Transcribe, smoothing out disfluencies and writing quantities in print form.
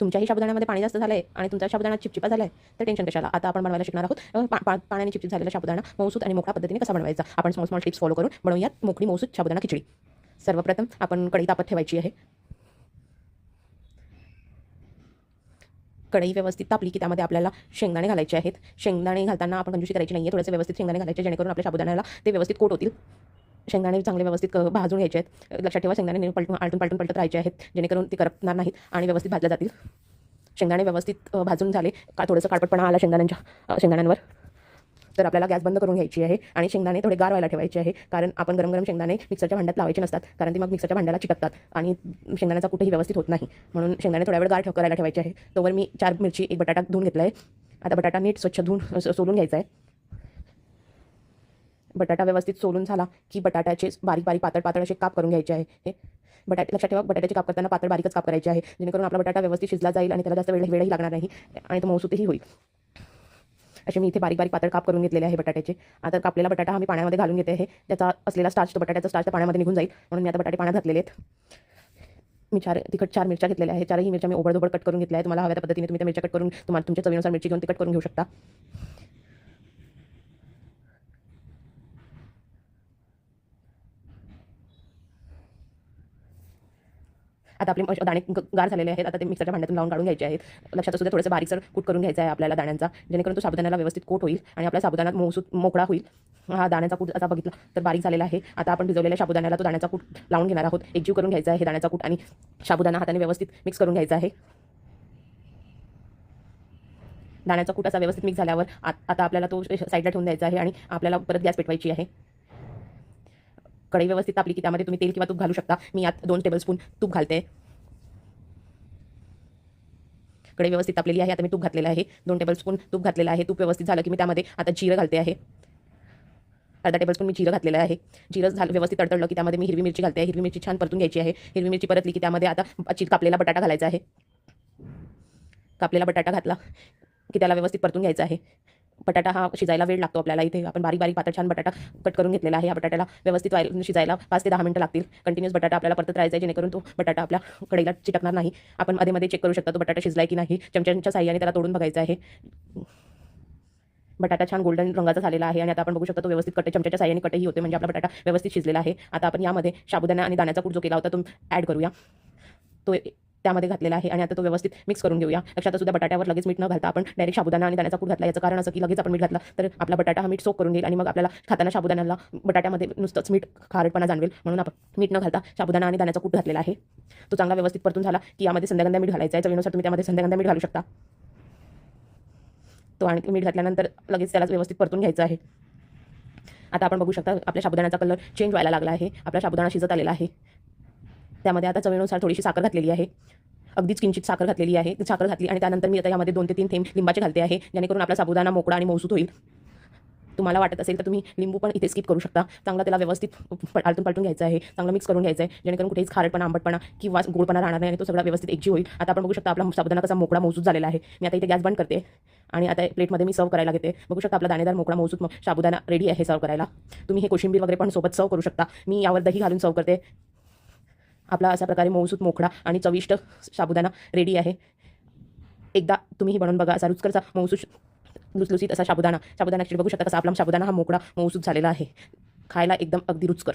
तुमच्याही साबुदाण्यामध्ये पाणी जास्त झालं आहे आणि तुमचा साबुदाणा चिपचिपा झाला आहे तर टेन्शन कशाला. आता आपण बनवायला शिकणार आहोत पाण्याने चिपचिप झालेला साबुदाणा मऊसूत आणि मोकळ्या पद्धतीने कसा बनवायचा. आपण स्मॉल टिप्स फॉलो करून बनवूयात मोकळी मऊसूत साबुदाणा खिचडी. सर्वप्रथम आपण कढई तापत ठेवायची आहे. कढई व्यवस्थित तापली की त्यामध्ये आपल्याला शेंगदाणे घालायचे आहेत. शेंगदाणे घालताना आपण कंजूसी करायची नाही आहे. थोडेसे व्यवस्थित शेंगदाणे घालायचे जेणेकरून आपल्या साबुदाण्याला ते व्यवस्थित कोट होतील. शेंगदाणे चांगले व्यवस्थित भाजून घ्यायचे आहेत. लक्षात ठेवा शेंगदाणे आलटून पलटत राहायचे आहेत जेणेकरून ते करपणार नाहीत आणि व्यवस्थित भाजले जातील. शेंगदाणे व्यवस्थित भाजून झाले का थोडंसं काळपटपणा आला शेंगदाण्यांवर तर आपल्याला गॅस बंद करून घ्यायची आहे आणि शेंगदाणे थोडे गार व्हायला ठेवायचे आहे. कारण आपण गरम गरम शेंगदाणे मिक्सरच्या भांड्यात लावायचे नसतात कारण ती मग मिक्सरच्या भांड्याला चिकटतात आणि शेंगदाण्याचा कुठेही व्यवस्थित होत नाही. म्हणून शेंगदाणे थोड्या वेळ गार करायला ठेवायचे आहे. तोवर मी 4 मिरची 1 बटाटा धुवून घेतला आहे. आता बटाटा नीट स्वच्छ धुवून सोलून घ्यायचा आहे. बटाटा व्यवस्थित सोलून झाला की बटाट्याचे बारीक बारीक पातळ असे काप करून घ्यायचे आहे. हे लक्षात ठेवा बटाट्याचे काप करताना पातळ बारीकच काप करायचे आहे जेणेकरून आपला बटाटा व्यवस्थित शिजला जाईल आणि त्याला जास्त वेळही लागणार नाही आणि तो मऊसूतही होईल. असे मी इथे बारीक बारीक पातळ काप करून घेतलेले आहे बटाट्याचे. आता कापलेला बटाटा आम्ही पाण्यामध्ये घालून घेते आहे. त्याचा असलेला स्टार्च बटाट्याचा स्टार्च पाण्यामध्ये निघून जाईल म्हणून मी आता बटाटे पाण्यात घातलेले आहेत. मी 4 मिरच्या घेतलेल्या आहे. 4ही मिरच्या मी ओबडधोबड कट करून घेतल्या आहे. तुम्हाला हव्या त्या पद्धतीने तुम्ही त्या मिरच्या कट करून तुमच्या चवीनुसार मिरची घेऊन ती कट करून घेऊ शकता. आता आपले दाणे गार झालेले आहेत. आता ते मिक्सरच्या भांड्यातून लावून काढून घ्यायचे आहेत. लक्षात असू दे थोडेसे बारीकसर कूट करून घ्यायचा आहे आपल्याला दाण्यांचा जेणेकरून तो साबुदाण्याला व्यवस्थित कोट होईल आणि आपल्या साबुदाण्यात मऊसूत मोकळा होईल. हा दाण्याचा कूट असा बघितला तर बारीक झालेला आहे. आता आपण भिजवलेल्या साबुदाण्याला तो दाण्याचा कूट लावून घेणार आहोत. एकजीव करून घ्यायचा आहे दाण्याचा कूट आणि साबुदाणा हाताने व्यवस्थित मिक्स करून घ्यायचा आहे. दाण्याचा कूट असा व्यवस्थित मिक्स झाल्यावर आता आपल्याला तो साईडला ठेवून द्यायचा आहे आणि आपल्याला परत गॅस पेटवायची आहे. कढई व्यवस्थित तापली की त्यामध्ये तुम्ही तेल किंवा तूप घालू शकता. मी यात 2 टेबलस्पून तूप घालते. कढई व्यवस्थित तापलेली आहे. आता मी तूप घातलेलं आहे. 2 टेबलस्पून तूप घातलेलं आहे. तूप व्यवस्थित झालं की मी त्यामध्ये आता जिरं घालते आहे. अर्धा टेबलस्पून मी जिरं घातलेलं आहे. जिरं झालं व्यवस्थित तडतडलं की त्यामध्ये मी हिरवी मिरची घालते आहे. हिरवी मिरची छान परतून घ्यायची आहे. हिरवी मिरची परतली की त्यामध्ये आता कापलेला बटाटा घालायचा आहे. कापलेला बटाटा घातला की त्याला व्यवस्थित परतून घ्यायचा आहे. बटाटा हा शिजायला वेळ लागतो आपल्याला. इथे आपण बारीक बारीक पातळ छान बटाटा कट करून घेतलेला आहे. या बटाट्याला व्यवस्थित शिजायला 5 ते 10 मिनिटं लागतील. कंटिन्यूस बटाटा आपल्याला परतत राहायचा आहे जेणेकरून तो बटाटा आपल्या कढईला चिटकणार नाही. आपण मध्ये चेक करू शकता तो बटाटा शिजलाय की नाही. चमच्याच्या साहाय्याने त्याला तोडून बघायचं आहे. बटाटा छान गोल्डन रंगाचा झालेला आहे आणि आता आपण बघू शकतो तो व्यवस्थित चमच्याच्या साहाय्याने कटही होते म्हणजे आपला बटाटा व्यवस्थित शिजलेला आहे. आता आपण यामध्ये साबुदाणा आणि दाण्याचा कूट जो केला होता तो ॲड करूया. तो त्यामध्ये घातलेला आहे आणि आता तो व्यवस्थित मिक्स करून घेऊया. लक्षात असू द्या बटाट्यावर लगेच मीठ न घालता आपण डायरेक्ट साबुदाणा आणि दाण्याचा कूट घातला. याचं कारण असं की लगेच आपण मीठ घातला तर आपला बटाटा हा मीठ सोक करून घेईल आणि मग आपल्याला खाताना साबुदाण्याला बटाट्यामध्ये नुसतंच मीठ खारटपणा जाणवेल. म्हणून आपण मीठ न घालता साबुदाणा आणि दाण्याचा कूट घातलेला आहे. तो चांगला व्यवस्थित परतून झाला की यामध्ये संध्यागंधा मीठ घालायचा आहे. चवीनुसार तुम्ही त्यामध्ये संध्यागंधा मीठ घालू शकता. तो आणि मीठ घातल्यानंतर लगेच त्याला व्यवस्थित परतून घ्यायचं आहे. आता आपण बघू शकता आपल्या साबुदाण्याचा कलर चेंज व्हायला लागला आहे. आपला साबुदाणा शिजत आलेला आहे. त्यामध्ये आता चवीनुसार थोडीशी साखर घातलेली आहे. अगदीच किंचित साखर घातलेली आहे. साखर घातली आणि त्यानंतर मी आता यामध्ये 2 ते 3 थेंब लिंबाचे घालते आहे जेणेकरून आपला साबुदाणा मोकळा आणि मऊसूत होईल. तुम्हाला वाटत असेल तर तुम्ही लिंबू पण इथे स्किप करू शकता. चांगला त्याला व्यवस्थित आलटून पलटून घ्यायचं आहे. चांगलं मिक्स करून घ्यायचं आहे जेणेकरून कुठेच खारटपणा आंबटपणा किंवा गोडपणा राहणार नाही आणि तो सगळा व्यवस्थित एकजीव होईल. आता आपण बघू शकता आपला साबुदाणा कसा मोकळा मऊसूत झालेला आहे. मी आता इथे गॅस बंद करते आणि आता प्लेटमध्ये मी सर्व करायला घेते. बघू शकता आपला दाणेदार मोकळा मऊसूत साबुदाणा रेडी आहे सर्व करायला. तुम्ही हे कोशिंबीर वगैरे पण सोबत सर्व करू शकता. मी यावर दही घालून सर्व करते. आपला अशा प्रकारे मऊसूत मोकळा आणि चविष्ट साबुदाणा रेडी आहे. एकदा तुम्ही बनवून बघा. असा रुचकरचा मऊसूत लुसलुसीत असा साबुदाणा खिचडी. बघू शकता कसा आपला साबुदाणा हा मोकळा मऊसूत झालेला आहे. खायला एकदम अगदी रुचकर.